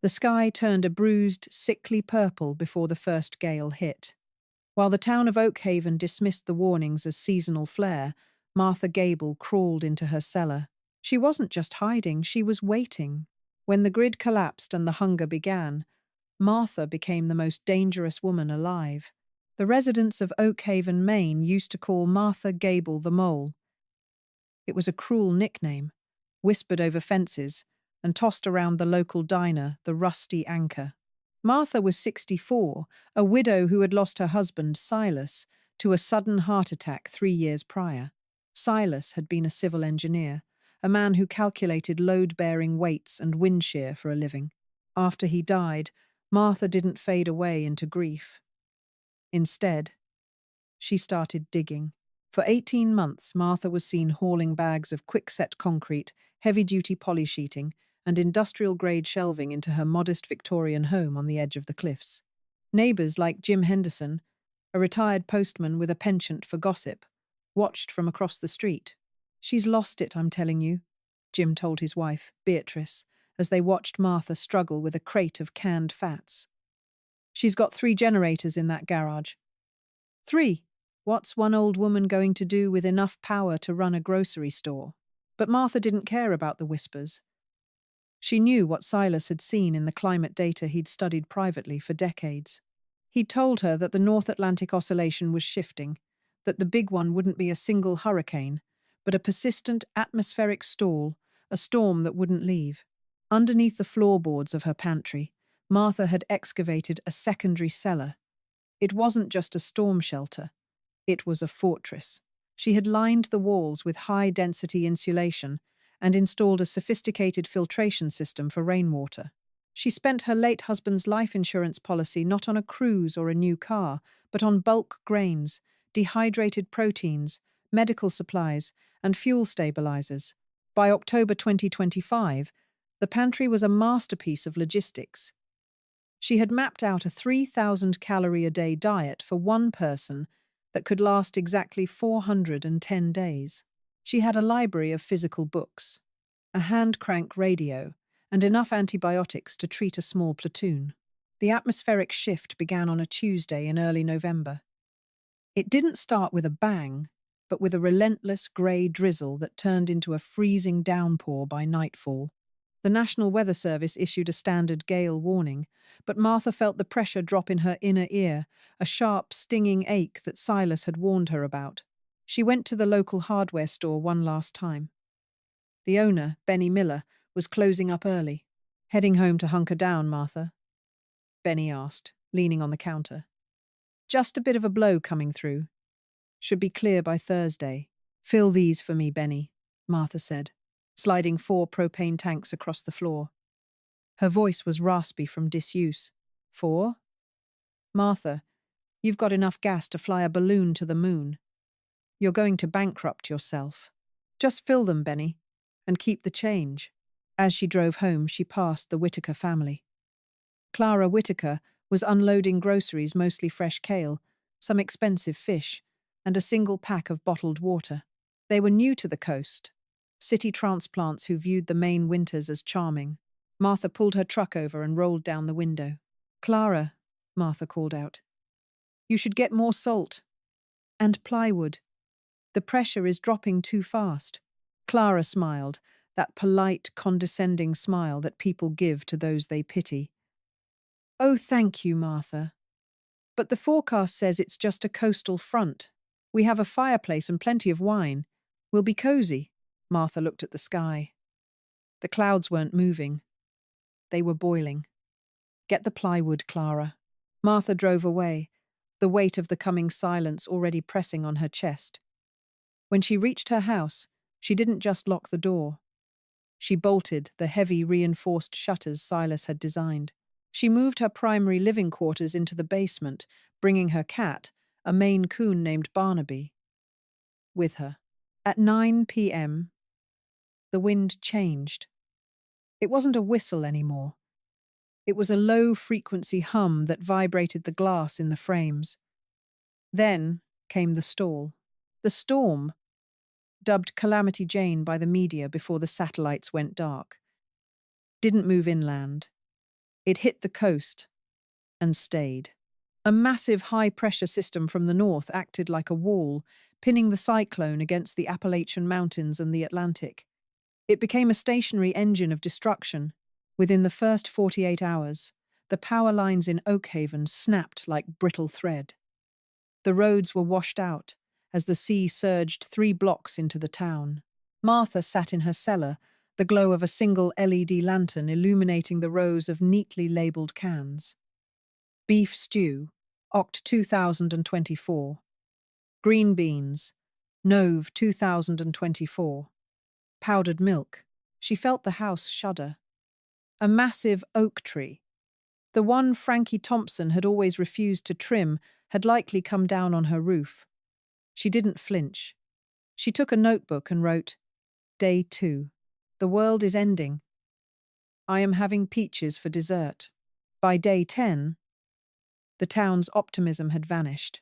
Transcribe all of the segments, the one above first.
The sky turned a bruised, sickly purple before the first gale hit. While the town of Oakhaven dismissed the warnings as seasonal flare, Martha Gable crawled into her cellar. She wasn't just hiding, she was waiting. When the grid collapsed and the hunger began, Martha became the most dangerous woman alive. The residents of Oakhaven, Maine used to call Martha Gable the Mole. It was a cruel nickname, whispered over fences and tossed around the local diner, the Rusty Anchor. Martha was 64, a widow who had lost her husband, Silas, to a sudden heart attack 3 years prior. Silas had been a civil engineer, a man who calculated load-bearing weights and wind shear for a living. After he died, Martha didn't fade away into grief. Instead, she started digging. For 18 months, Martha was seen hauling bags of quickset concrete, heavy-duty polysheeting, and industrial-grade shelving into her modest Victorian home on the edge of the cliffs. Neighbours like Jim Henderson, a retired postman with a penchant for gossip, watched from across the street. "She's lost it, I'm telling you," Jim told his wife, Beatrice, as they watched Martha struggle with a crate of canned fats. "She's got 3 generators in that garage." 3. What's one old woman going to do with enough power to run a grocery store? But Martha didn't care about the whispers. She knew what Silas had seen in the climate data he'd studied privately for decades. He'd told her that the North Atlantic Oscillation was shifting, that the big one wouldn't be a single hurricane, but a persistent atmospheric stall, a storm that wouldn't leave. Underneath the floorboards of her pantry, Martha had excavated a secondary cellar. It wasn't just a storm shelter. It was a fortress. She had lined the walls with high-density insulation and installed a sophisticated filtration system for rainwater. She spent her late husband's life insurance policy not on a cruise or a new car, but on bulk grains, dehydrated proteins, medical supplies, and fuel stabilizers. By October 2025, the pantry was a masterpiece of logistics. She had mapped out a 3,000-calorie-a-day diet for one person that could last exactly 410 days. She had a library of physical books, a hand-crank radio, and enough antibiotics to treat a small platoon. The atmospheric shift began on a Tuesday in early November. It didn't start with a bang, but with a relentless grey drizzle that turned into a freezing downpour by nightfall. The National Weather Service issued a standard gale warning, but Martha felt the pressure drop in her inner ear, a sharp, stinging ache that Silas had warned her about. She went to the local hardware store one last time. The owner, Benny Miller, was closing up early. "Heading home to hunker down, Martha?" Benny asked, leaning on the counter. "Just a bit of a blow coming through. Should be clear by Thursday." "Fill these for me, Benny," Martha said, sliding 4 propane tanks across the floor. Her voice was raspy from disuse. "4? Martha, you've got enough gas to fly a balloon to the moon. You're going to bankrupt yourself. Just fill them, Benny, and keep the change." As she drove home, she passed the Whitaker family. Clara Whitaker was unloading groceries, mostly fresh kale, some expensive fish, and a single pack of bottled water. They were new to the coast, city transplants who viewed the Maine winters as charming. Martha pulled her truck over and rolled down the window. "Clara," Martha called out, "you should get more salt. And plywood. The pressure is dropping too fast." Clara smiled, that polite, condescending smile that people give to those they pity. "Oh, thank you, Martha. But the forecast says it's just a coastal front. We have a fireplace and plenty of wine. We'll be cozy." Martha looked at the sky. The clouds weren't moving. They were boiling. "Get the plywood, Clara." Martha drove away, the weight of the coming silence already pressing on her chest. When she reached her house, she didn't just lock the door. She bolted the heavy, reinforced shutters Silas had designed. She moved her primary living quarters into the basement, bringing her cat, a Maine Coon named Barnaby, with her. At 9 p.m., the wind changed. It wasn't a whistle anymore. It was a low-frequency hum that vibrated the glass in the frames. Then came the stall. The storm, dubbed Calamity Jane by the media before the satellites went dark, didn't move inland. It hit the coast and stayed. A massive high-pressure system from the north acted like a wall, pinning the cyclone against the Appalachian Mountains and the Atlantic. It became a stationary engine of destruction. Within the first 48 hours, the power lines in Oakhaven snapped like brittle thread. The roads were washed out as the sea surged 3 blocks into the town. Martha sat in her cellar, the glow of a single LED lantern illuminating the rows of neatly labeled cans. Beef stew, Oct 2024. Green beans, Nov 2024. Powdered milk. She felt the house shudder. A massive oak tree, the one Frankie Thompson had always refused to trim, had likely come down on her roof. She didn't flinch. She took a notebook and wrote, Day 2. The world is ending. I am having peaches for dessert. By day 10, the town's optimism had vanished.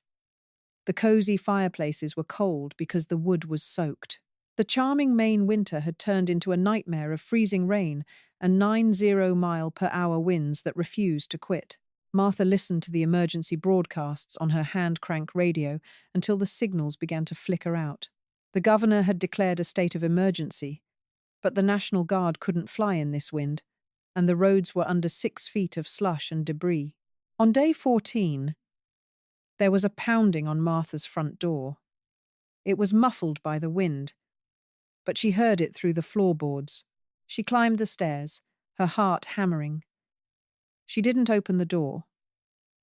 The cozy fireplaces were cold because the wood was soaked. The charming Maine winter had turned into a nightmare of freezing rain and 90-mile-per-hour winds that refused to quit. Martha listened to the emergency broadcasts on her hand-crank radio until the signals began to flicker out. The governor had declared a state of emergency, but the National Guard couldn't fly in this wind, and the roads were under 6 feet of slush and debris. On day 14, there was a pounding on Martha's front door. It was muffled by the wind, but she heard it through the floorboards. She climbed the stairs, her heart hammering. She didn't open the door.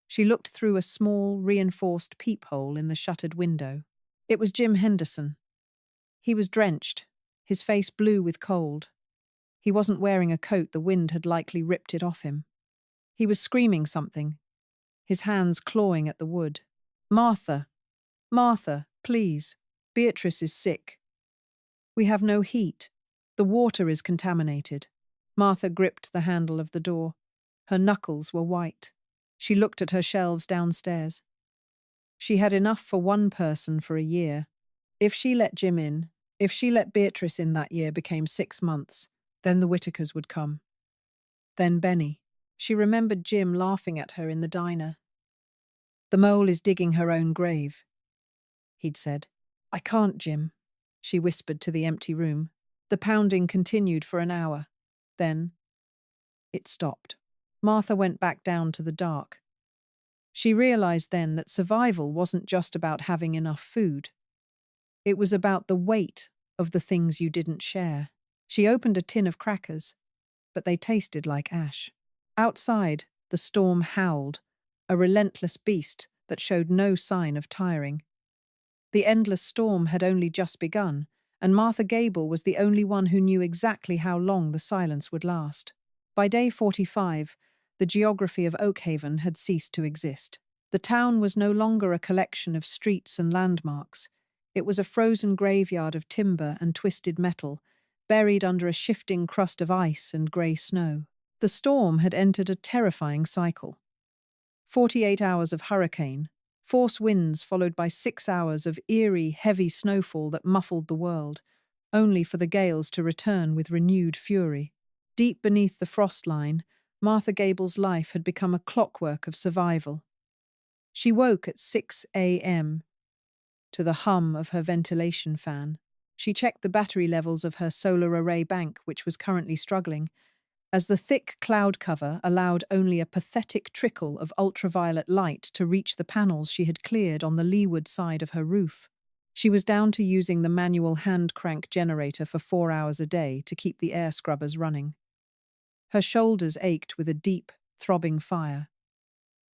She looked through a small, reinforced peephole in the shuttered window. It was Jim Henderson. He was drenched, his face blue with cold. He wasn't wearing a coat, the wind had likely ripped it off him. He was screaming something, his hands clawing at the wood. Martha, Martha, please. Beatrice is sick. We have no heat. The water is contaminated. Martha gripped the handle of the door. Her knuckles were white. She looked at her shelves downstairs. She had enough for one person for a year. If she let Jim in, if she let Beatrice in, that year became 6 months. Then the Whitakers would come. Then Benny. She remembered Jim laughing at her in the diner. The mole is digging her own grave, he'd said. I can't, Jim, she whispered to the empty room. The pounding continued for an hour. Then it stopped. Martha went back down to the dark. She realized then that survival wasn't just about having enough food. It was about the weight of the things you didn't share. She opened a tin of crackers, but they tasted like ash. Outside, the storm howled, a relentless beast that showed no sign of tiring. The endless storm had only just begun, and Martha Gable was the only one who knew exactly how long the silence would last. By day 45, the geography of Oakhaven had ceased to exist. The town was no longer a collection of streets and landmarks. It was a frozen graveyard of timber and twisted metal, buried under a shifting crust of ice and grey snow. The storm had entered a terrifying cycle. 48 hours of hurricane, force winds followed by 6 hours of eerie, heavy snowfall that muffled the world, only for the gales to return with renewed fury. Deep beneath the frost line, Martha Gable's life had become a clockwork of survival. She woke at 6 a.m. to the hum of her ventilation fan. She checked the battery levels of her solar array bank, which was currently struggling, as the thick cloud cover allowed only a pathetic trickle of ultraviolet light to reach the panels she had cleared on the leeward side of her roof. She was down to using the manual hand-crank generator for 4 hours a day to keep the air scrubbers running. Her shoulders ached with a deep, throbbing fire.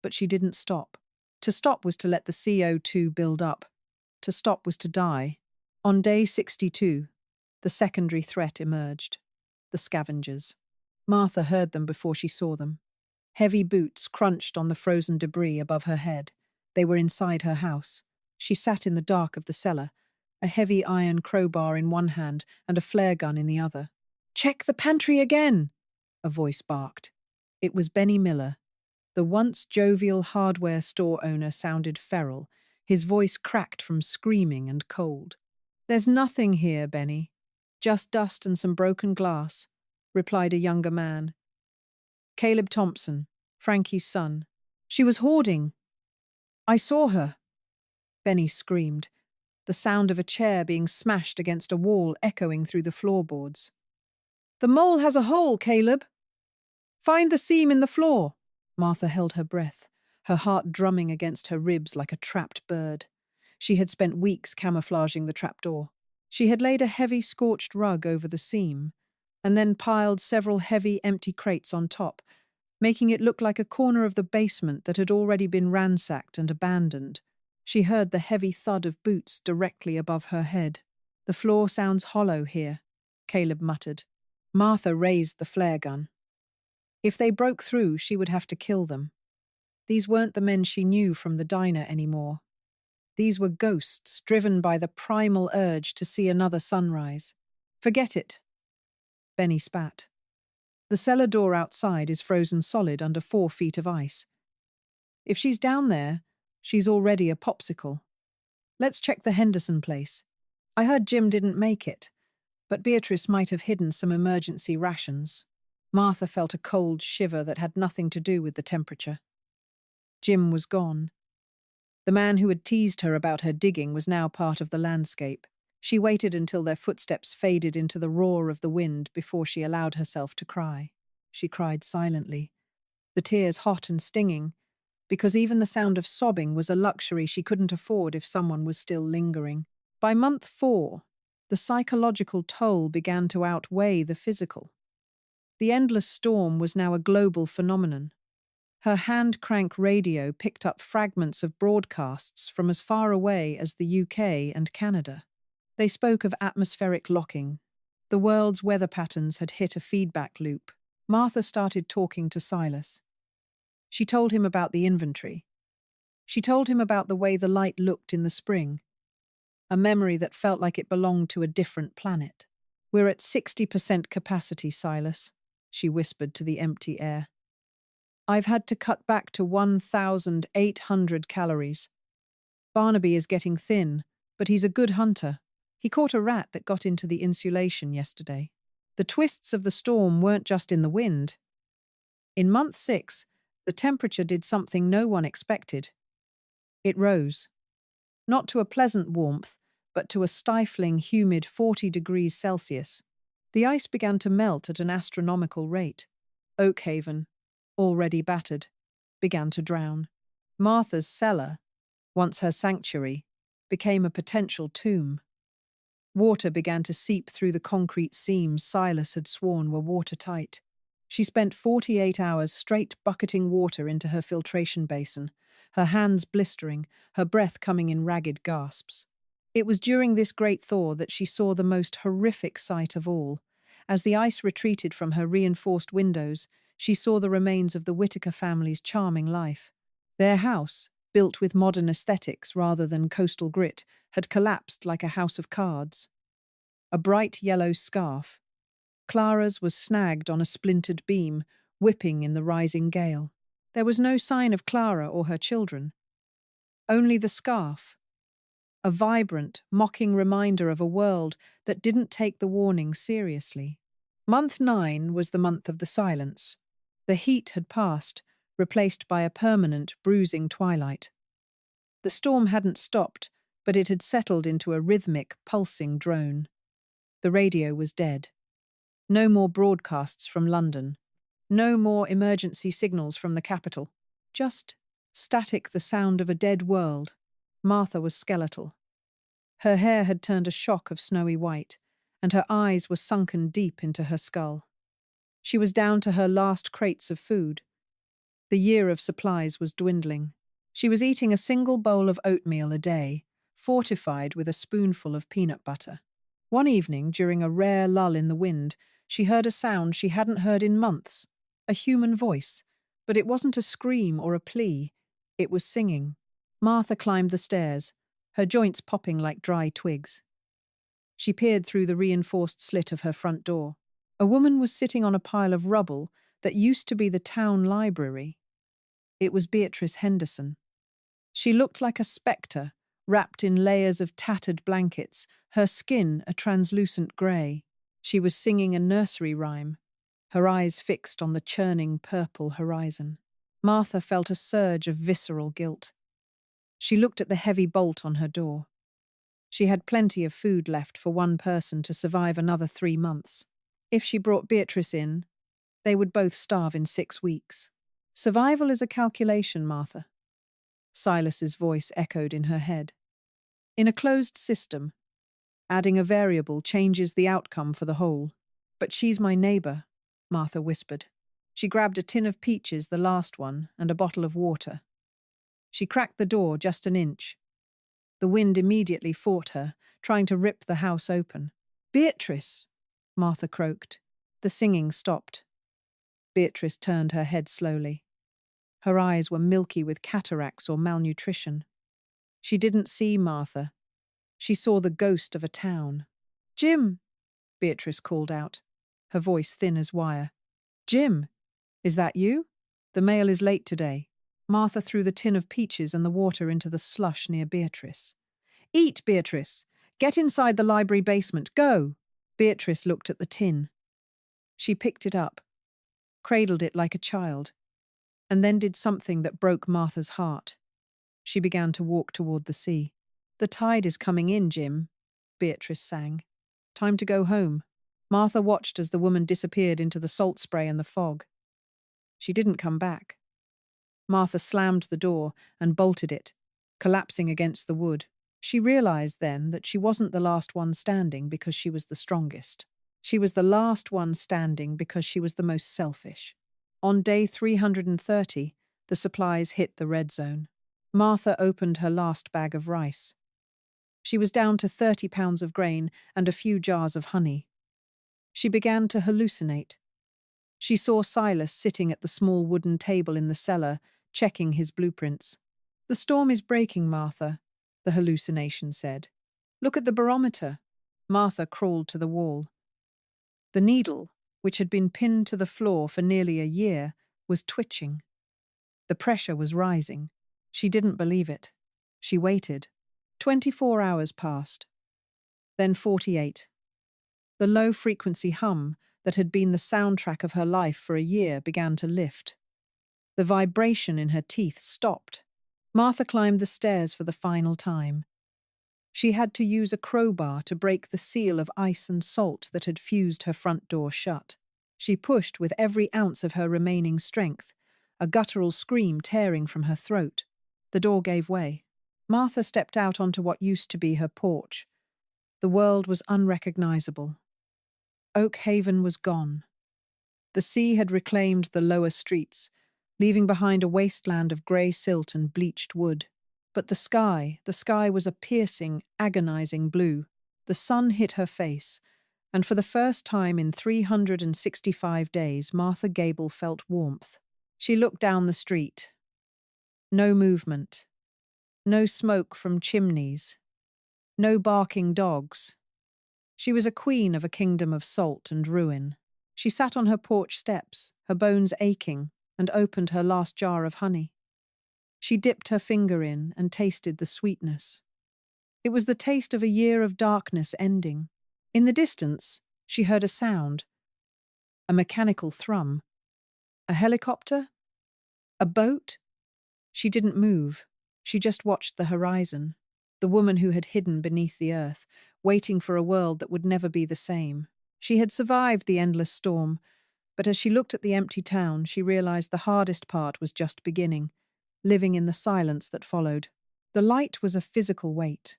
But she didn't stop. To stop was to let the CO2 build up. To stop was to die. On day 62, the secondary threat emerged. The scavengers. Martha heard them before she saw them. Heavy boots crunched on the frozen debris above her head. They were inside her house. She sat in the dark of the cellar, a heavy iron crowbar in one hand and a flare gun in the other. "Check the pantry again!" a voice barked. It was Benny Miller. The once jovial hardware store owner sounded feral. His voice cracked from screaming and cold. "There's nothing here, Benny. Just dust and some broken glass," replied a younger man. Caleb Thompson, Frankie's son. She was hoarding. I saw her. Benny screamed, the sound of a chair being smashed against a wall echoing through the floorboards. The mole has a hole, Caleb. Find the seam in the floor. Martha held her breath, her heart drumming against her ribs like a trapped bird. She had spent weeks camouflaging the trapdoor. She had laid a heavy scorched rug over the seam, and then piled several heavy empty crates on top, making it look like a corner of the basement that had already been ransacked and abandoned. She heard the heavy thud of boots directly above her head. The floor sounds hollow here, Caleb muttered. Martha raised the flare gun. If they broke through, she would have to kill them. These weren't the men she knew from the diner anymore. These were ghosts driven by the primal urge to see another sunrise. Forget it. Benny spat. The cellar door outside is frozen solid under 4 feet of ice. If she's down there, she's already a popsicle. Let's check the Henderson place. I heard Jim didn't make it, but Beatrice might have hidden some emergency rations. Martha felt a cold shiver that had nothing to do with the temperature. Jim was gone. The man who had teased her about her digging was now part of the landscape. She waited until their footsteps faded into the roar of the wind before she allowed herself to cry. She cried silently, the tears hot and stinging, because even the sound of sobbing was a luxury she couldn't afford if someone was still lingering. By month 4, the psychological toll began to outweigh the physical. The endless storm was now a global phenomenon. Her hand-crank radio picked up fragments of broadcasts from as far away as the UK and Canada. They spoke of atmospheric locking. The world's weather patterns had hit a feedback loop. Martha started talking to Silas. She told him about the inventory. She told him about the way the light looked in the spring, a memory that felt like it belonged to a different planet. We're at 60% capacity, Silas, she whispered to the empty air. I've had to cut back to 1,800 calories. Barnaby is getting thin, but he's a good hunter. He caught a rat that got into the insulation yesterday. The twists of the storm weren't just in the wind. In month 6, the temperature did something no one expected. It rose. Not to a pleasant warmth, but to a stifling, humid 40 degrees Celsius. The ice began to melt at an astronomical rate. Oakhaven, already battered, began to drown. Martha's cellar, once her sanctuary, became a potential tomb. Water began to seep through the concrete seams Silas had sworn were watertight. She spent 48 hours straight bucketing water into her filtration basin, her hands blistering, her breath coming in ragged gasps. It was during this great thaw that she saw the most horrific sight of all. As the ice retreated from her reinforced windows, she saw the remains of the Whittaker family's charming life. Their house, built with modern aesthetics rather than coastal grit, had collapsed like a house of cards. A bright yellow scarf. Clara's was snagged on a splintered beam, whipping in the rising gale. There was no sign of Clara or her children. Only the scarf. A vibrant, mocking reminder of a world that didn't take the warning seriously. Month 9 was the month of the silence. The heat had passed, replaced by a permanent, bruising twilight. The storm hadn't stopped, but it had settled into a rhythmic, pulsing drone. The radio was dead. No more broadcasts from London. No more emergency signals from the capital. Just static, the sound of a dead world. Martha was skeletal. Her hair had turned a shock of snowy white, and her eyes were sunken deep into her skull. She was down to her last crates of food. The year of supplies was dwindling. She was eating a single bowl of oatmeal a day, fortified with a spoonful of peanut butter. One evening, during a rare lull in the wind, she heard a sound she hadn't heard in months. A human voice. But it wasn't a scream or a plea. It was singing. Martha climbed the stairs, her joints popping like dry twigs. She peered through the reinforced slit of her front door. A woman was sitting on a pile of rubble that used to be the town library. It was Beatrice Henderson. She looked like a spectre, wrapped in layers of tattered blankets, her skin a translucent grey. She was singing a nursery rhyme. her eyes fixed on the churning purple horizon. Martha felt a surge of visceral guilt. She looked at the heavy bolt on her door. She had plenty of food left for one person to survive another 3 months. If she brought Beatrice in, they would both starve in 6 weeks. Survival is a calculation, Martha. Silas's voice echoed in her head. In a closed system, adding a variable changes the outcome for the whole. But she's my neighbor, Martha whispered. She grabbed a tin of peaches, the last one, and a bottle of water. She cracked the door just an inch. The wind immediately fought her, trying to rip the house open. Beatrice, Martha croaked. The singing stopped. Beatrice turned her head slowly. Her eyes were milky with cataracts or malnutrition. She didn't see Martha. She saw the ghost of a town. Jim, Beatrice called out, her voice thin as wire. Jim, is that you? The mail is late today. Martha threw the tin of peaches and the water into the slush near Beatrice. Eat, Beatrice. Get inside the library basement. Go! Beatrice looked at the tin. She picked it up, cradled it like a child, and then did something that broke Martha's heart. She began to walk toward the sea. The tide is coming in, Jim, Beatrice sang. Time to go home. Martha watched as the woman disappeared into the salt spray and the fog. She didn't come back. Martha slammed the door and bolted it, collapsing against the wood. She realized then that she wasn't the last one standing because she was the strongest. She was the last one standing because she was the most selfish. On day 330, the supplies hit the red zone. Martha opened her last bag of rice. She was down to 30 pounds of grain and a few jars of honey. She began to hallucinate. She saw Silas sitting at the small wooden table in the cellar, checking his blueprints. The storm is breaking, Martha, the hallucination said. Look at the barometer. Martha crawled to the wall. The needle, which had been pinned to the floor for nearly a year, was twitching. The pressure was rising. She didn't believe it. She waited. 24 hours passed. Then 48. The low-frequency hum that had been the soundtrack of her life for a year began to lift. The vibration in her teeth stopped. Martha climbed the stairs for the final time. She had to use a crowbar to break the seal of ice and salt that had fused her front door shut. She pushed with every ounce of her remaining strength, a guttural scream tearing from her throat. The door gave way. Martha stepped out onto what used to be her porch. The world was unrecognizable. Oak Haven was gone. The sea had reclaimed the lower streets, leaving behind a wasteland of grey silt and bleached wood. But the sky was a piercing, agonizing blue. The sun hit her face, and for the first time in 365 days, Martha Gable felt warmth. She looked down the street. No movement. No smoke from chimneys. No barking dogs. She was a queen of a kingdom of salt and ruin. She sat on her porch steps, her bones aching, and opened her last jar of honey. She dipped her finger in and tasted the sweetness. It was the taste of a year of darkness ending. In the distance, she heard a sound. A mechanical thrum. A helicopter? A boat? She didn't move. She just watched the horizon. The woman who had hidden beneath the earth, waiting for a world that would never be the same. She had survived the endless storm, but as she looked at the empty town, she realized the hardest part was just beginning, living in the silence that followed. The light was a physical weight.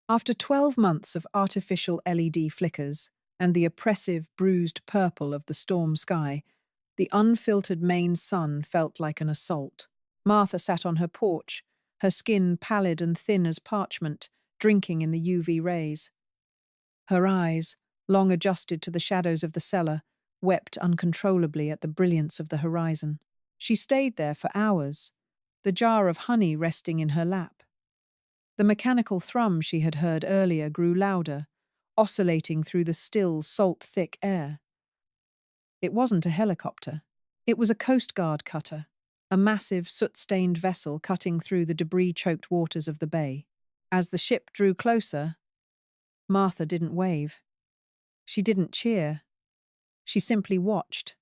After 12 months of artificial LED flickers and the oppressive, bruised purple of the storm sky, the unfiltered Maine sun felt like an assault. Martha sat on her porch, her skin pallid and thin as parchment, drinking in the UV rays. Her eyes, long adjusted to the shadows of the cellar, wept uncontrollably at the brilliance of the horizon. She stayed there for hours, the jar of honey resting in her lap. The mechanical thrum she had heard earlier grew louder, oscillating through the still, salt-thick air. It wasn't a helicopter. It was a Coast Guard cutter, a massive, soot-stained vessel cutting through the debris-choked waters of the bay. As the ship drew closer, Martha didn't wave. She didn't cheer. She simply watched.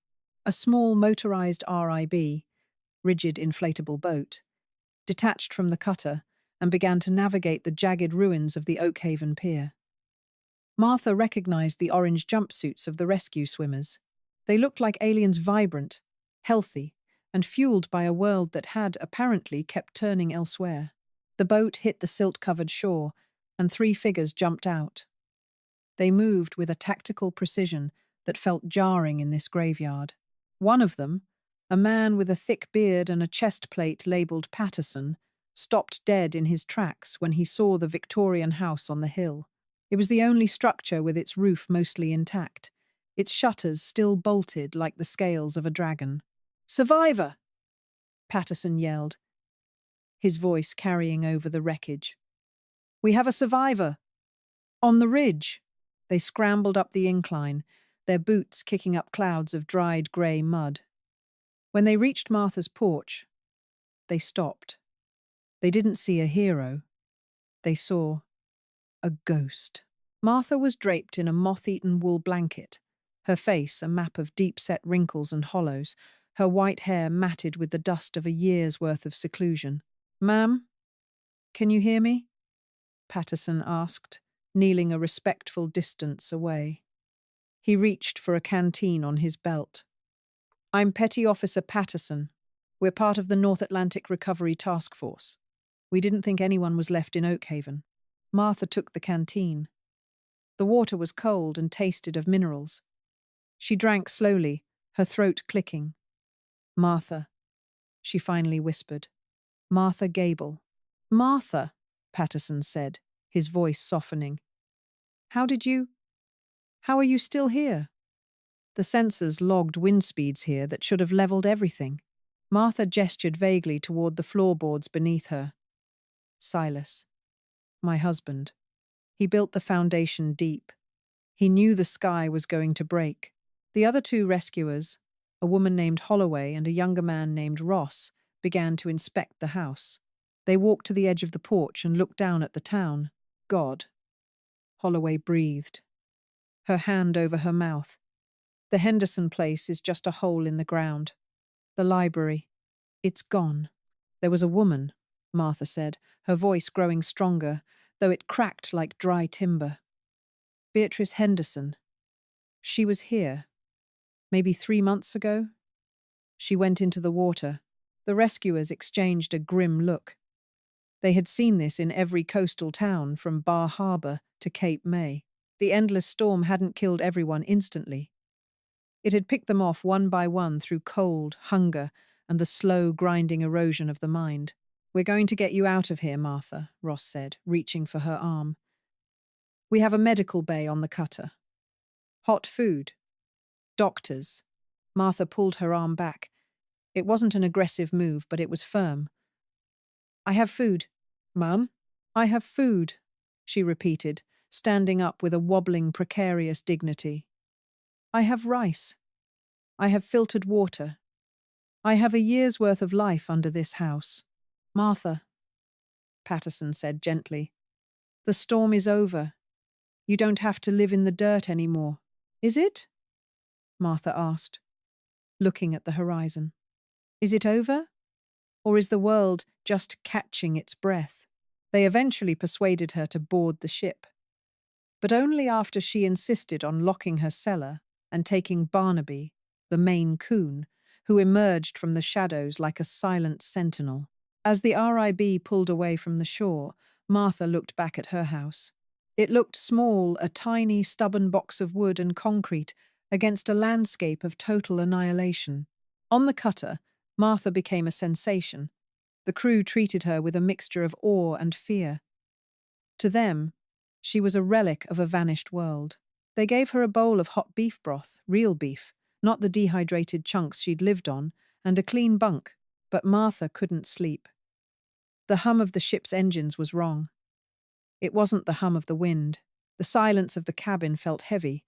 A small motorized RIB, rigid inflatable boat, detached from the cutter and began to navigate the jagged ruins of the Oakhaven pier. Martha recognized the orange jumpsuits of the rescue swimmers. They looked like aliens, vibrant, healthy, and fueled by a world that had, apparently, kept turning elsewhere. The boat hit the silt-covered shore, and three figures jumped out. They moved with a tactical precision that felt jarring in this graveyard. One of them, a man with a thick beard and a chest plate labeled Patterson, stopped dead in his tracks when he saw the Victorian house on the hill. It was the only structure with its roof mostly intact, its shutters still bolted like the scales of a dragon. "Survivor!" Patterson yelled, his voice carrying over the wreckage. "We have a survivor! On the ridge!" They scrambled up the incline, their boots kicking up clouds of dried grey mud. When they reached Martha's porch, they stopped. They didn't see a hero. They saw a ghost. Martha was draped in a moth-eaten wool blanket, her face a map of deep-set wrinkles and hollows, her white hair matted with the dust of a year's worth of seclusion. "Ma'am, can you hear me?" Patterson asked, kneeling a respectful distance away. He reached for a canteen on his belt. "I'm Petty Officer Patterson. We're part of the North Atlantic Recovery Task Force. We didn't think anyone was left in Oakhaven." Martha took the canteen. The water was cold and tasted of minerals. She drank slowly, her throat clicking. "Martha," she finally whispered. "Martha Gable." "Martha," Patterson said, his voice softening. How are you still here?" "The sensors logged wind speeds here that should have leveled everything." Martha gestured vaguely toward the floorboards beneath her. "Silas. My husband. He built the foundation deep. He knew the sky was going to break." The other two rescuers, a woman named Holloway and a younger man named Ross, began to inspect the house. They walked to the edge of the porch and looked down at the town. "God." Holloway breathed, her hand over her mouth. "The Henderson place is just a hole in the ground. The library. It's gone." "There was a woman," Martha said, her voice growing stronger, though it cracked like dry timber. "Beatrice Henderson. She was here. Maybe 3 months ago?" She went into the water. The rescuers exchanged a grim look. They had seen this in every coastal town from Bar Harbor to Cape May. The endless storm hadn't killed everyone instantly. It had picked them off one by one through cold, hunger, and the slow, grinding erosion of the mind. "We're going to get you out of here, Martha," Ross said, reaching for her arm. "We have a medical bay on the cutter. Hot food. Doctors." Martha pulled her arm back. It wasn't an aggressive move, but it was firm. "I have food." "Mum?" "I have food," she repeated, standing up with a wobbling, precarious dignity. "I have rice. I have filtered water. I have a year's worth of life under this house." "Martha," Patterson said gently, "the storm is over. You don't have to live in the dirt anymore." "Is it?" Martha asked, looking at the horizon. "Is it over? Or is the world just catching its breath?" They eventually persuaded her to board the ship, but only after she insisted on locking her cellar and taking Barnaby, the Maine Coon, who emerged from the shadows like a silent sentinel. As the RIB pulled away from the shore, Martha looked back at her house. It looked small, a tiny, stubborn box of wood and concrete against a landscape of total annihilation. On the cutter, Martha became a sensation. The crew treated her with a mixture of awe and fear. To them, she was a relic of a vanished world. They gave her a bowl of hot beef broth, real beef, not the dehydrated chunks she'd lived on, and a clean bunk, but Martha couldn't sleep. The hum of the ship's engines was wrong. It wasn't the hum of the wind. The silence of the cabin felt heavy,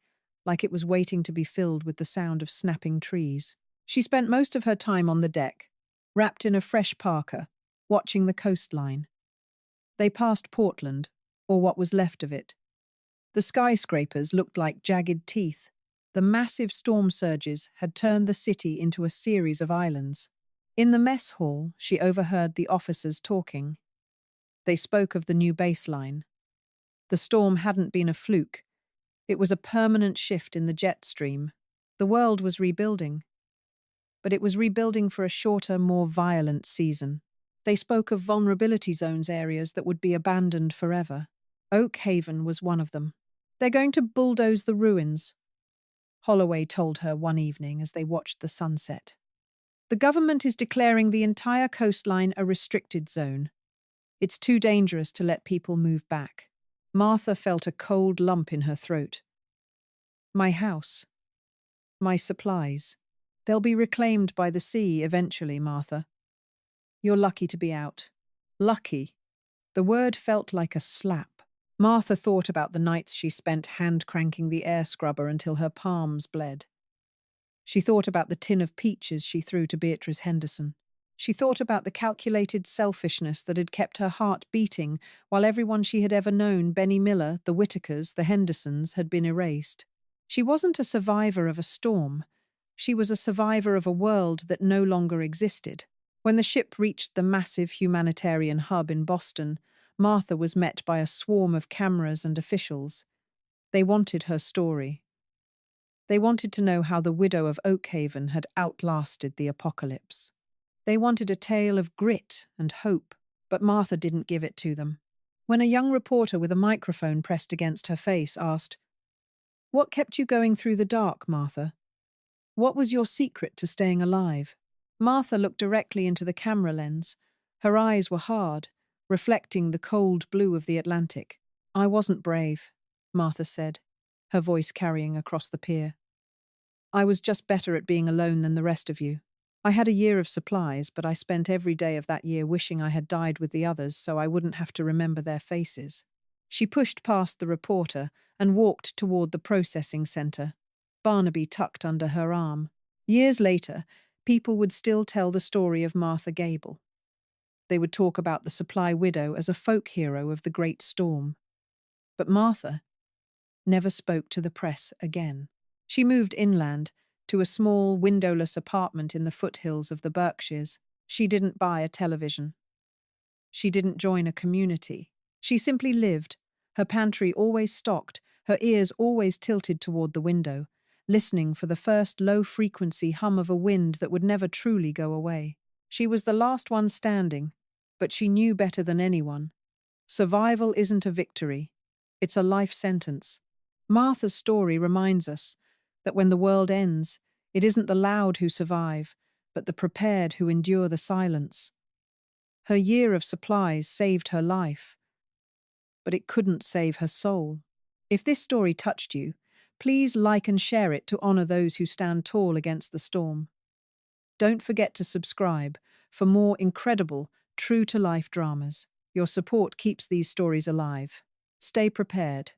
like it was waiting to be filled with the sound of snapping trees. She spent most of her time on the deck, wrapped in a fresh parka, watching the coastline. They passed Portland, or what was left of it. The skyscrapers looked like jagged teeth, The massive storm surges had turned the city into a series of islands. In the mess hall, she overheard the officers talking. They spoke of the new baseline. The storm hadn't been a fluke. It was a permanent shift in the jet stream. The world was rebuilding, but it was rebuilding for a shorter, more violent season. They spoke of vulnerability zones, areas that would be abandoned forever. Oak Haven was one of them. They're going to bulldoze the ruins, Holloway told her one evening as they watched the sunset. The government is declaring the entire coastline a restricted zone. It's too dangerous to let people move back. Martha felt a cold lump in her throat. My house. My supplies. They'll be reclaimed by the sea eventually, Martha. You're lucky to be out. Lucky. The word felt like a slap. Martha thought about the nights she spent hand-cranking the air scrubber until her palms bled. She thought about the tin of peaches she threw to Beatrice Henderson. She thought about the calculated selfishness that had kept her heart beating while everyone she had ever known, Benny Miller, the Whitakers, the Hendersons, had been erased. She wasn't a survivor of a storm. She was a survivor of a world that no longer existed. When the ship reached the massive humanitarian hub in Boston, Martha was met by a swarm of cameras and officials. They wanted her story. They wanted to know how the widow of Oakhaven had outlasted the apocalypse. They wanted a tale of grit and hope, but Martha didn't give it to them. When a young reporter with a microphone pressed against her face asked, "What kept you going through the dark, Martha? What was your secret to staying alive?" Martha looked directly into the camera lens. Her eyes were hard, reflecting the cold blue of the Atlantic. "I wasn't brave," Martha said, her voice carrying across the pier. "I was just better at being alone than the rest of you. I had a year of supplies, but I spent every day of that year wishing I had died with the others so I wouldn't have to remember their faces." She pushed past the reporter and walked toward the processing center, Barnaby tucked under her arm. Years later, people would still tell the story of Martha Gable. They would talk about the supply widow as a folk hero of the Great Storm. But Martha never spoke to the press again. She moved inland to a small, windowless apartment in the foothills of the Berkshires. She didn't buy a television. She didn't join a community. She simply lived, her pantry always stocked, her ears always tilted toward the window, listening for the first low-frequency hum of a wind that would never truly go away. She was the last one standing, but she knew better than anyone. Survival isn't a victory. It's a life sentence. Martha's story reminds us that when the world ends, it isn't the loud who survive, but the prepared who endure the silence. Her year of supplies saved her life, but it couldn't save her soul. If this story touched you, please like and share it to honor those who stand tall against the storm. Don't forget to subscribe for more incredible, true-to-life dramas. Your support keeps these stories alive. Stay prepared.